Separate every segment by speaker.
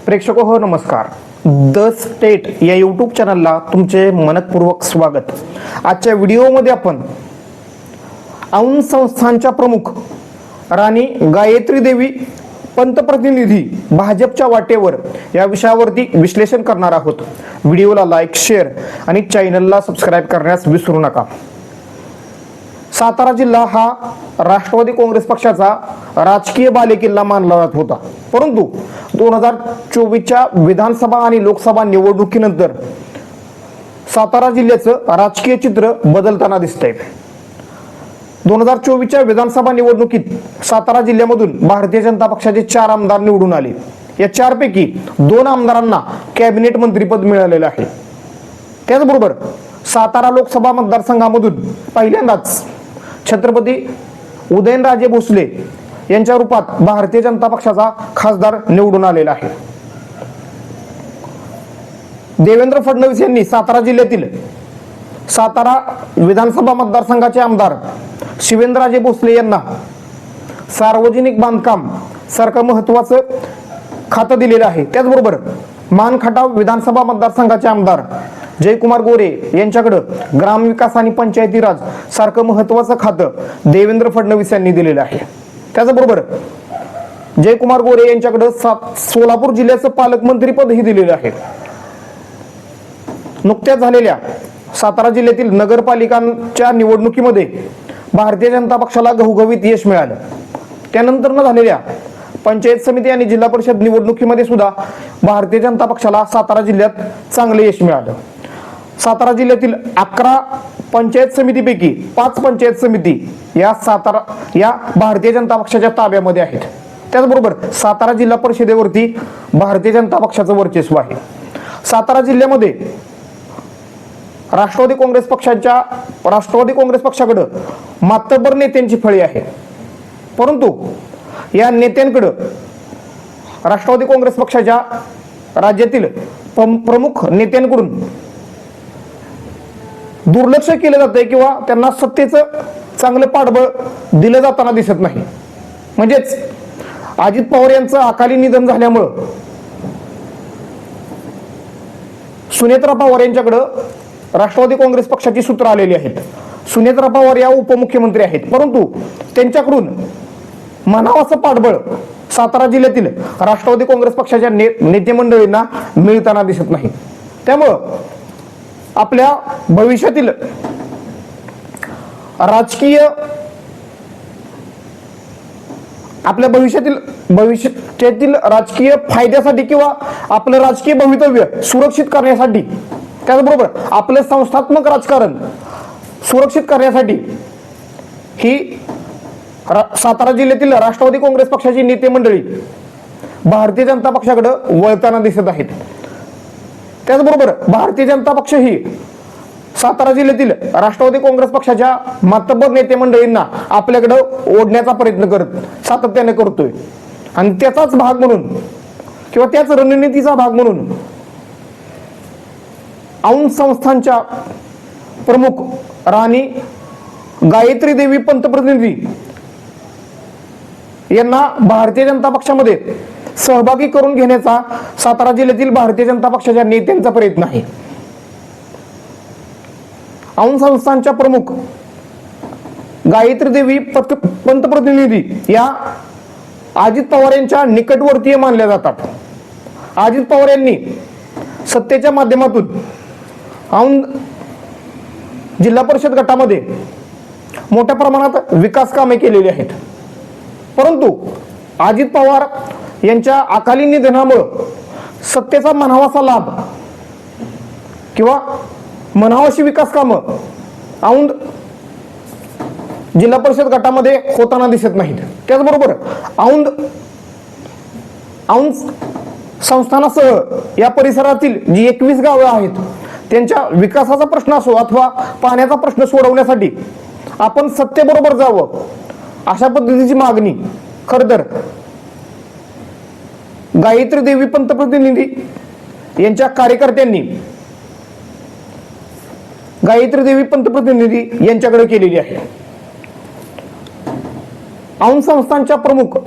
Speaker 1: प्रेक्षको हो नमस्कार. The state या यूट्यूब चॅनलला तुमचे मनपूर्वक स्वागत. आजच्या व्हिडिओमध्ये आपण औंध संस्थानच्या प्रमुख राणी गायत्री देवी पंतप्रतिनिधी भाजपच्या वाटेवर या विषयावरती विश्लेषण करणार आहोत. व्हिडिओला लाईक, शेअर आणि चॅनलला सबस्क्राईब करण्यास विसरू नका. सातारा जिल्हा हा राष्ट्रवादी काँग्रेस पक्षाचा राजकीय बालेकिल्ला मानला जात होता, परंतु 2024च्या विधानसभा आणि लोकसभा निवडणुकीनंतर सातारा जिल्ह्याचं राजकीय चित्र बदलताना दिसतंय. 2024च्या विधानसभा निवडणुकीत सातारा जिल्ह्यामधून भारतीय जनता पक्षाचे 4 आमदार निवडून आले. या 4 पैकी 2 आमदारांना कॅबिनेट मंत्रीपद मिळालेलं आहे. त्याचबरोबर सातारा लोकसभा मतदारसंघामधून पहिल्यांदाच छत्रपती उदयनराजे भोसले यांच्या रूपात भारतीय जनता पक्षाचा खासदार निवडून आलेला आहे. देवेंद्र फडणवीस यांनी सातारा जिल्ह्यातील सातारा विधानसभा मतदारसंघाचे आमदार शिवेंद्रराजे भोसले यांना सार्वजनिक बांधकाम सारखं महत्वाचं खातं दिलेलं आहे. त्याचबरोबर मानखटाव विधानसभा मतदारसंघाचे आमदार जयकुमार गोरे यांच्याकडे ग्रामविकास आणि पंचायती राज सारखं महत्वाचं खातं देवेंद्र फडणवीस यांनी दिलेलं आहे. त्याचबरोबर जयकुमार गोरे यांच्याकडे सोलापूर जिल्ह्याचं पालकमंत्री पदही दिलेलं आहे. नुकत्याच झालेल्या सातारा जिल्ह्यातील नगरपालिकांच्या निवडणुकीमध्ये भारतीय जनता पक्षाला घवघवीत यश मिळालं. त्यानंतर झालेल्या पंचायत समिती आणि जिल्हा परिषद निवडणुकीमध्ये सुद्धा भारतीय जनता पक्षाला सातारा जिल्ह्यात चांगले यश मिळालं. सातारा जिल्ह्यातील 11 पंचायत समितीपैकी 5 पंचायत समिती या भारतीय जनता पक्षाच्या ताब्यामध्ये आहेत. त्याचबरोबर सातारा जिल्हा परिषदेवरती भारतीय जनता पक्षाचं वर्चस्व आहे. सातारा जिल्ह्यामध्ये राष्ट्रवादी काँग्रेस पक्षाकडे मातब्बर नेत्यांची फळी आहे, परंतु या नेत्यांकडे राष्ट्रवादी काँग्रेस पक्षाच्या राज्यातील प्रमुख नेत्यांकडून दुर्लक्ष केलं जातंय किंवा त्यांना सत्तेचं चांगलं पाठबळ दिलं जाताना दिसत नाही. म्हणजेच अजित पवार यांचं अकाली निधन झाल्यामुळं सुनेत्रा पवार यांच्याकडे राष्ट्रवादी काँग्रेस पक्षाची सूत्र आलेली आहेत. सुनेत्रा पवार या उपमुख्यमंत्री आहेत, परंतु त्यांच्याकडून म्हणावं असं पाठबळ सातारा जिल्ह्यातील राष्ट्रवादी काँग्रेस पक्षाच्या नेते मंडळींना मिळताना दिसत नाही. त्यामुळं आपल्या भविष्यातील राजकीय फायद्यासाठी किंवा आपलं राजकीय भवितव्य सुरक्षित करण्यासाठी, त्याचबरोबर आपलं संस्थात्मक राजकारण सुरक्षित करण्यासाठी ही सातारा जिल्ह्यातील राष्ट्रवादी काँग्रेस पक्षाची नेते मंडळी भारतीय जनता पक्षाकडे वळताना दिसत आहेत. त्याचबरोबर भारतीय जनता पक्ष ही सातारा जिल्ह्यातील राष्ट्रवादी काँग्रेस पक्षाच्या मातब्बर नेते मंडळींना आपल्याकडे ओढण्याचा प्रयत्न सातत्याने करतोय. आणि त्याचाच भाग म्हणून किंवा त्याच रणनीतीचा भाग म्हणून औंध संस्थानच्या प्रमुख राणी गायत्री देवी पंतप्रतिनिधी यांना भारतीय जनता पक्षामध्ये सहभागी करून घेण्याचा सातारा जिल्ह्यातील भारतीय जनता पक्षाच्या नेत्यांचा प्रयत्न आहे. औंध संस्थानच्या प्रमुख गायत्री देवी पंतप्रतिनिधी या अजित पवार यांच्या निकटवर्तीय मानल्या जातात. अजित पवार यांनी सत्तेच्या माध्यमातून औंध जिल्हा परिषद गटामध्ये मोठ्या प्रमाणात विकास कामे केलेली आहेत, परंतु अजित पवार यांच्या अकाली निधनामुळे सत्तेचा म्हणावासा लाभ किंवा म्हणावाशी विकास कामं औंध जिल्हा परिषद गटामध्ये होताना दिसत नाहीत. त्याचबरोबर औंध संस्थानासह या परिसरातील जी 21 गावं आहेत त्यांच्या विकासाचा प्रश्न असो अथवा पाण्याचा प्रश्न सोडवण्यासाठी आपण सत्तेबरोबर जावं अशा पद्धतीची मागणी खरं तर गायत्री देवी पंतप्रतिनिधी यांच्या कार्यकर्त्यांनी गायत्री देवी पंतप्रतिनिधी यांच्याकडे केलेली आहे. औंध संस्थानच्या प्रमुख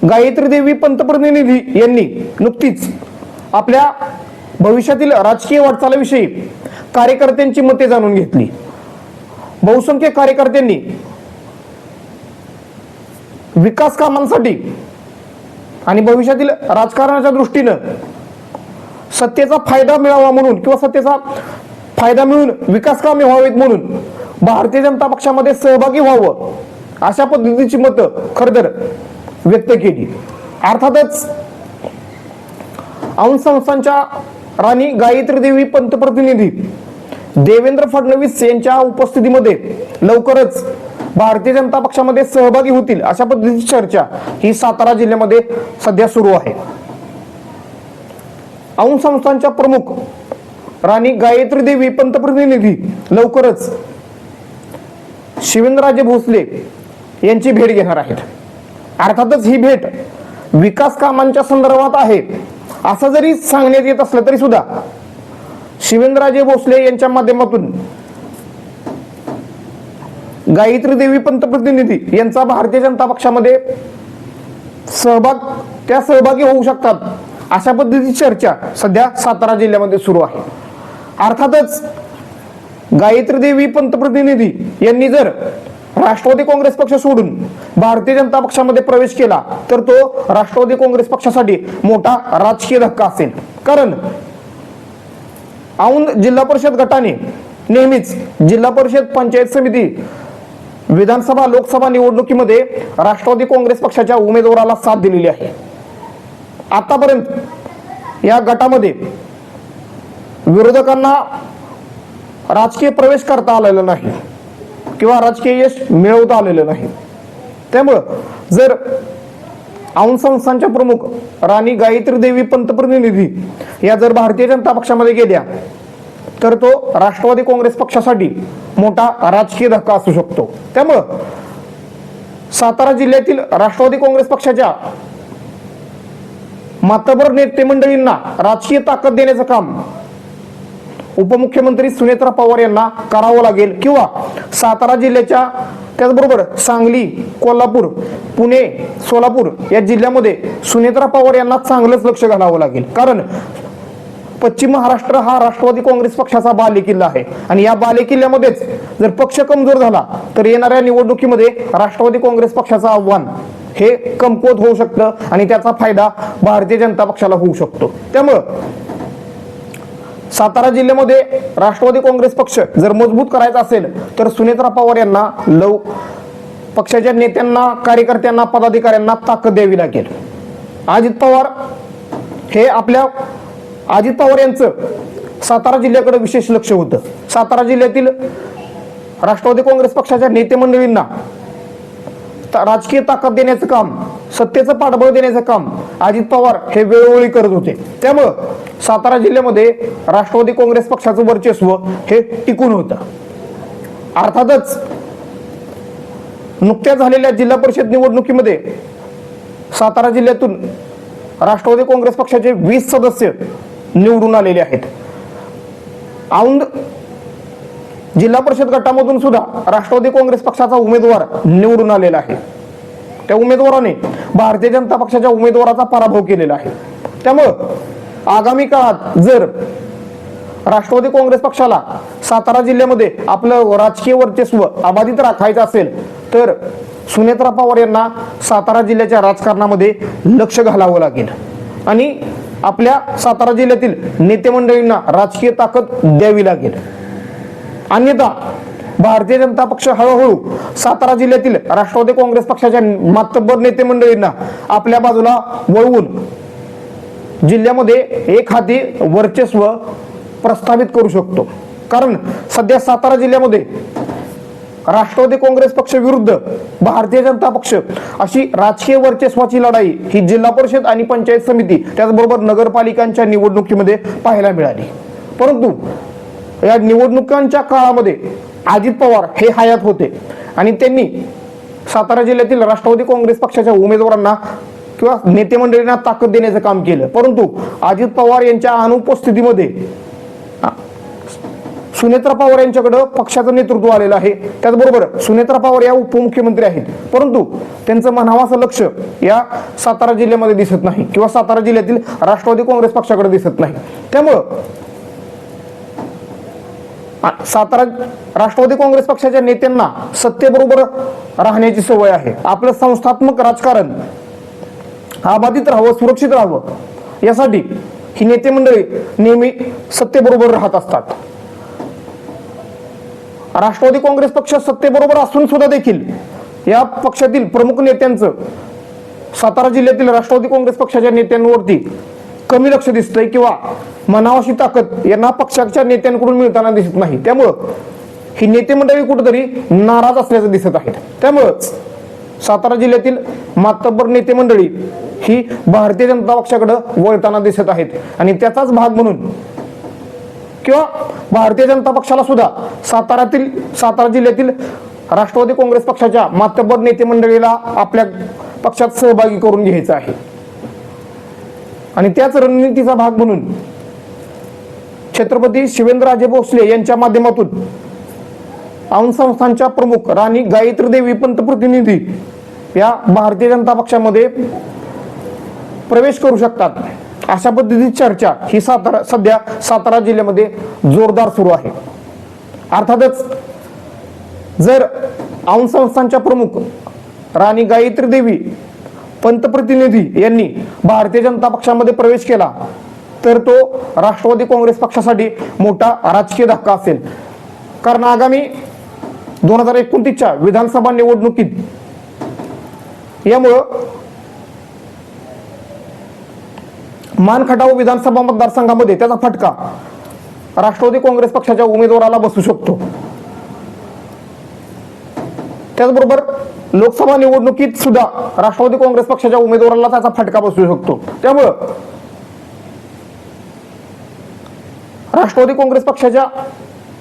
Speaker 1: गायत्री देवी पंतप्रतिनिधी यांनी नुकतीच आपल्या भविष्यातील राजकीय वाटचालीविषयी कार्यकर्त्यांची मते जाणून घेतली. बहुसंख्य कार्यकर्त्यांनी विकास कामांसाठी आणि भविष्यातील राजकारणाच्या दृष्टीनं सत्तेचा फायदा मिळावा म्हणून किंवा सत्तेचा फायदा मिळून विकास कामे व्हावीत म्हणून भारतीय जनता पक्षामध्ये सहभागी व्हावं अशा पद्धतीची मतं खरतर व्यक्त केली. अर्थातच औंध संस्थानच्या राणी गायत्री देवी पंतप्रतिनिधी देवेंद्र फडणवीस यांच्या उपस्थितीमध्ये लवकरच भारतीय जनता पक्षामध्ये सहभागी होतील अशा पद्धतीची चर्चा ही सातारा जिल्ह्यामध्ये सध्या सुरू आहे. औंध संस्थानच्या प्रमुख राणी गायत्री देवी पंतप्रतिनिधी लवकरच शिवेंद्रराजे भोसले यांची भेट घेणार आहेत. अर्थातच ही भेट विकास कामांच्या संदर्भात आहे असं जरी सांगण्यात येत असलं तरी सुद्धा शिवेंद्रराजे भोसले यांच्या माध्यमातून गायत्री देवी पंतप्रतिनिधी यांचा भारतीय जनता पक्षामध्ये सहभागी होऊ शकतात अशा पद्धतीची चर्चा सध्या सातारा जिल्ह्यामध्ये सुरू आहे. अर्थातच गायत्री देवी पंतप्रतिनिधी यांनी जर राष्ट्रवादी काँग्रेस पक्ष सोडून भारतीय जनता पक्षामध्ये प्रवेश केला तर तो राष्ट्रवादी काँग्रेस पक्षासाठी मोठा राजकीय धक्का असेल. कारण औंध जिल्हा परिषद गटाने नेहमीच जिल्हा परिषद पंचायत समिती विधानसभा लोकसभा निवडणुकीमध्ये राष्ट्रवादी काँग्रेस पक्षाच्या उमेदवाराला साथ दिलेली आहे. आतापर्यंत या गटामध्ये विरोधकांना राजकीय प्रवेश करता आलेला नाही किंवा राजकीय यश मिळवता आलेलं नाही. त्यामुळं जर औंध संस्थानच्या प्रमुख राणी गायत्री देवी पंतप्रतिनिधी या जर भारतीय जनता पक्षामध्ये गेल्या तर तो राष्ट्रवादी काँग्रेस पक्षासाठी मोठा राजकीय धक्का असू शकतो. त्यामुळं सातारा जिल्ह्यातील राष्ट्रवादी काँग्रेस पक्षाच्या मातबर नेते मंडळींना राजकीय ताकद देण्याचं काम उपमुख्यमंत्री सुनेत्रा पवार यांना करावं लागेल किंवा सातारा जिल्ह्याच्या त्याचबरोबर सांगली, कोल्हापूर, पुणे, सोलापूर या जिल्ह्यामध्ये सुनेत्रा पवार यांना चांगलंच लक्ष घालावं लागेल. कारण पश्चिम महाराष्ट्र हा राष्ट्रवादी काँग्रेस पक्षाचा बालेकिल्ला आहे आणि या बालेकिल्ल्यामध्येच जर पक्ष कमजोर झाला तर येणाऱ्या निवडणुकीमध्ये राष्ट्रवादी काँग्रेस पक्षाचं आव्हान हे कमकुवत होऊ शकतं आणि त्याचा फायदा भारतीय जनता पक्षाला होऊ शकतो. त्यामुळं सातारा जिल्ह्यामध्ये राष्ट्रवादी काँग्रेस पक्ष जर मजबूत करायचा असेल तर सुनेत्रा पवार यांना पक्षाच्या नेत्यांना, कार्यकर्त्यांना, पदाधिकाऱ्यांना ताकद द्यावी लागेल. अजित पवार यांचं सातारा जिल्ह्याकडे विशेष लक्ष होतं. सातारा जिल्ह्यातील राष्ट्रवादी काँग्रेस पक्षाच्या नेते मंडळींना राजकीय ताकद देण्याचं काम, सत्तेचं पाठबळ देण्याचं काम अजित पवार हे वेळोवेळी करत होते. त्यामुळं सातारा जिल्ह्यामध्ये राष्ट्रवादी काँग्रेस पक्षाचं वर्चस्व हे टिकून होतं. अर्थातच नुकत्याच झालेल्या जिल्हा परिषद निवडणुकीमध्ये सातारा जिल्ह्यातून राष्ट्रवादी काँग्रेस पक्षाचे 20 सदस्य निवडून आलेले आहेत. औंध जिल्हा परिषद गटामधून सुद्धा राष्ट्रवादी काँग्रेस पक्षाचा उमेदवार निवडून आलेला आहे. त्या उमेदवाराने भारतीय जनता पक्षाच्या उमेदवाराचा पराभव केलेला आहे. त्यामुळं आगामी काळात जर राष्ट्रवादी काँग्रेस पक्षाला सातारा जिल्ह्यामध्ये आपलं राजकीय वर्चस्व अबाधित राखायचं असेल तर सुनेत्रा पवार यांना सातारा जिल्ह्याच्या राजकारणामध्ये लक्ष घालावं लागेल आणि आपल्या सातारा जिल्ह्यातील नेते मंडळींना राजकीय ताकद द्यावी लागेल. अन्यथा भारतीय जनता पक्ष हळूहळू सातारा जिल्ह्यातील राष्ट्रवादी काँग्रेस पक्षाच्या मातब्बर नेते मंडळींना आपल्या बाजूला वळवून जिल्ह्यामध्ये एक हाती वर्चस्व प्रस्थापित करू शकतो. कारण सध्या सातारा जिल्ह्यामध्ये राष्ट्रवादी काँग्रेस पक्ष विरुद्ध भारतीय जनता पक्ष अशी राजकीय वर्चस्वाची लढाई ही जिल्हा परिषद आणि पंचायत समिती त्याचबरोबर नगरपालिकांच्या निवडणुकीमध्ये पाहायला मिळाली. परंतु या निवडणुकांच्या काळामध्ये अजित पवार हे हयात होते आणि त्यांनी सातारा जिल्ह्यातील राष्ट्रवादी काँग्रेस पक्षाच्या उमेदवारांना किंवा नेते मंडळींना ताकद देण्याचं काम केलं. परंतु अजित पवार यांच्या अनुपस्थितीमध्ये सुनेत्रा पवार यांच्याकडे पक्षाचं नेतृत्व आलेलं आहे. त्याचबरोबर सुनेत्रा पवार या उपमुख्यमंत्री आहेत, परंतु त्यांचं म्हणावं असं लक्ष या सातारा जिल्ह्यामध्ये दिसत नाही किंवा सातारा जिल्ह्यातील राष्ट्रवादी काँग्रेस पक्षाकडे दिसत नाही. त्यामुळं सातारा राष्ट्रवादी काँग्रेस पक्षाच्या नेत्यांना सत्तेबरोबर राहण्याची सवय आहे. आपलं संस्थात्मक राजकारण अबाधित राहावं, सुरक्षित राहावं यासाठी ही नेते मंडळी नेहमी सत्तेबरोबर राहत असतात. राष्ट्रवादी काँग्रेस पक्ष सत्तेबरोबर असून सुद्धा देखील या पक्षातील प्रमुख नेत्यांचं सातारा जिल्ह्यातील राष्ट्रवादी काँग्रेस पक्षाच्या नेत्यांवरती कमी लक्ष दिसतंय किंवा मनावाशी ताकद यांना पक्षाच्या नेत्यांकडून मिळताना दिसत नाही. त्यामुळं ही नेते मंडळी कुठेतरी नाराज असल्याचं दिसत आहे. त्यामुळं सातारा जिल्ह्यातील मातब्बर नेते मंडळी ही भारतीय जनता पक्षाकडे वळताना दिसत आहेत आणि त्याचाच भाग म्हणून किंवा भारतीय जनता पक्षाला सुद्धा सातारा जिल्ह्यातील राष्ट्रवादी काँग्रेस पक्षाच्या मातब्बर नेते मंडळीला आपल्या पक्षात सहभागी करून घ्यायचं आहे. आणि त्याच रणनीतीचा भाग म्हणून छत्रपती शिवेंद्रराजे भोसले यांच्या माध्यमातून औंध संस्थानच्या प्रमुख राणी गायत्री देवी पंतप्रतिनिधी या भारतीय जनता पक्षामध्ये प्रवेश करू शकतात, अशा पद्धतीची चर्चा ही सध्या सातारा जिल्ह्यामध्ये जोरदार सुरू आहे. अर्थातच जर औंध संस्थानच्या प्रमुख राणी गायत्री देवी पंतप्रतिनिधी यांनी भारतीय जनता पक्षामध्ये प्रवेश केला तर तो राष्ट्रवादी काँग्रेस पक्षासाठी मोठा राजकीय धक्का असेल. कारण आगामी 2029च्या विधानसभा निवडणुकीत यामुळं मानखटाव विधानसभा मतदारसंघामध्ये त्याचा फटका राष्ट्रवादी काँग्रेस पक्षाच्या उमेदवाराला बसू शकतो. त्याचबरोबर लोकसभा निवडणुकीत सुद्धा राष्ट्रवादी काँग्रेस पक्षाच्या उमेदवाराला त्याचा फटका बसू शकतो. त्यामुळं राष्ट्रवादी काँग्रेस पक्षाच्या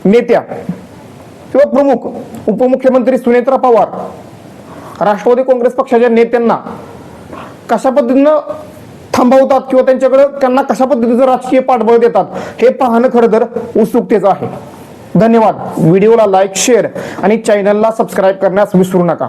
Speaker 1: नेत्या किंवा प्रमुख उपमुख्यमंत्री सुनेत्रा पवार राष्ट्रवादी काँग्रेस पक्षाच्या नेत्यांना कशा पद्धतीनं थांबवतात किंवा त्यांना कशा पद्धतीचं राजकीय पाठबळ देतात हे पाहणं खरं तर उत्सुकतेचं आहे. धन्यवाद. व्हिडिओला लाईक, शेअर आणि चॅनलला सबस्क्राईब करण्यास विसरू नका.